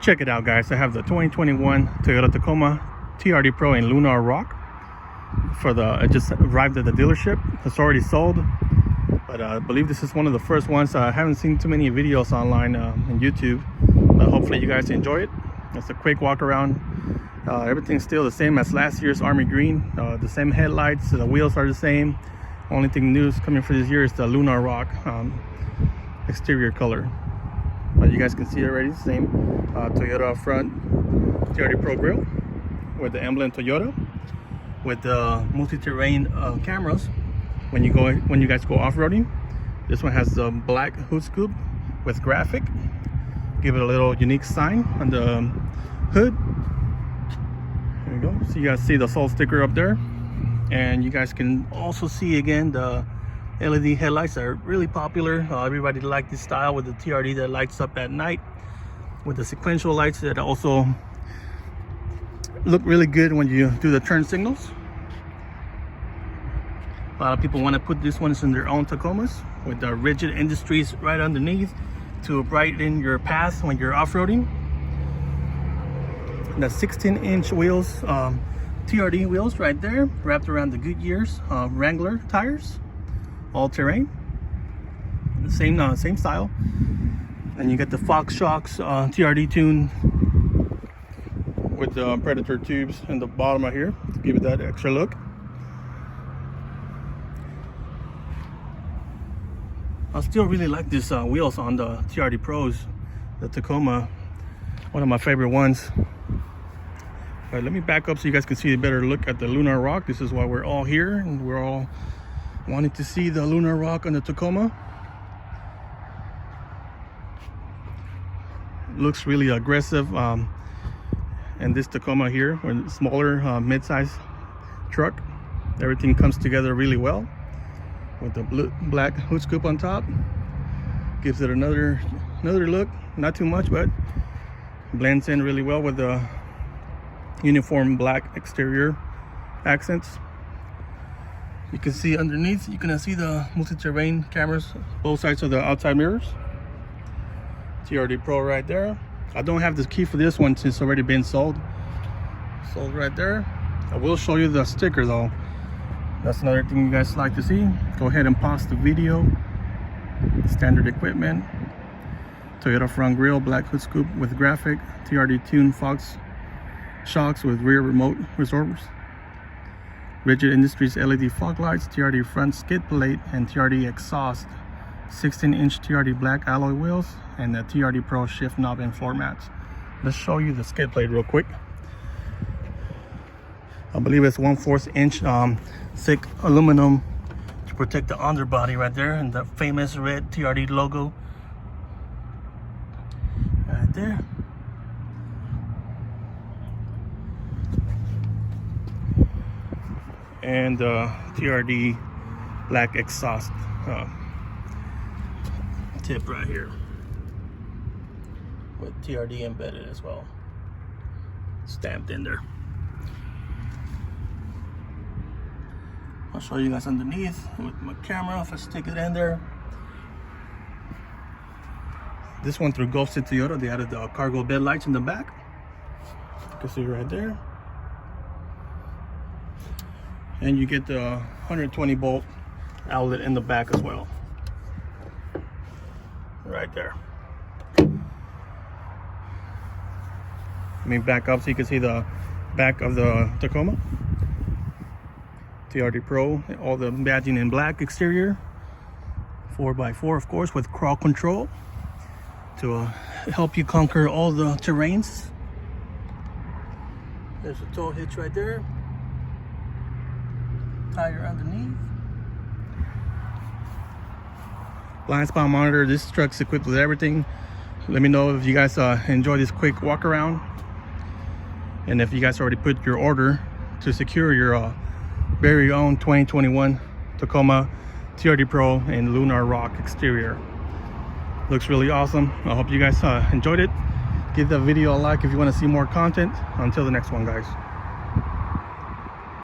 Check it out, guys. I have the 2021 Toyota Tacoma TRD PRO in Lunar Rock. It just arrived at the dealership. It's already sold, but I believe this is one of the first ones. I haven't seen too many videos online on YouTube, but hopefully you guys enjoy it. It's a quick walk around. Everything's still the same as last year's army green. The same headlights, the wheels are the same. Only thing new is coming for this year is the Lunar Rock exterior color. But you guys can see already, same Toyota front TRD PRO grille with the emblem Toyota, with the multi-terrain cameras when you guys go off-roading. This one has the black hood scoop with graphic. Give it a little unique sign on the hood. There you go. So you guys see the sold sticker up there, and you guys can also see again the LED headlights are really popular. Everybody likes this style with the TRD that lights up at night, with the sequential lights that also look really good when you do the turn signals. A lot of people want to put these ones in their own Tacomas with the rigid industries right underneath to brighten your path when you're off-roading. The 16-inch wheels, TRD wheels right there, wrapped around the Goodyear's Wrangler tires, all terrain, same style. And you get the Fox Shocks TRD tune with the Predator tubes in the bottom right here to give it that extra look. I still really like these wheels on the TRD Pros, the Tacoma, one of my favorite ones. All right, let me back up so you guys can see a better look at the Lunar Rock. This is why we're all here, and we're all wanting to see the Lunar Rock on the Tacoma. Looks really aggressive. And this Tacoma here, or smaller mid-size truck, everything comes together really well with the black hood scoop on top. Gives it another look. Not too much, but blends in really well with the uniform black exterior accents. You can see underneath, you can see the multi-terrain cameras, both sides of the outside mirrors. TRD PRO right there. I don't have the key for this one since it's already been sold right there. I will show you the sticker though. That's another thing you guys like to see. Go ahead and pause the video. Standard equipment. Toyota front grille, black hood scoop with graphic. TRD tuned Fox shocks with rear remote resorbers. Rigid Industries LED fog lights, TRD front skid plate, and TRD exhaust. 16-inch TRD black alloy wheels, and the TRD PRO shift knob and floor mats. Let's show you the skid plate real quick. I believe it's 1/4 inch thick aluminum to protect the underbody right there, and the famous red TRD logo right there. And TRD black exhaust tip right here with TRD embedded as well, stamped in there. I'll show you guys underneath with my camera if I stick it in there. This one through Gulf City Toyota, they added the cargo bed lights in the back. You can see right there. And you get the 120 volt outlet in the back as well. Right there. Let me back up so you can see the back of the Tacoma. TRD PRO, all the badging in black exterior. 4x4 of course with crawl control to help you conquer all the terrains. There's a tow hitch right there. Tire underneath. Blind spot monitor. This truck's equipped with everything. Let me know if you guys enjoy this quick walk around, and if you guys already put your order to secure your very own 2021 Tacoma TRD PRO in Lunar Rock exterior. Looks really awesome. I hope you guys enjoyed it. Give the video a like if you want to see more content. Until the next one, guys.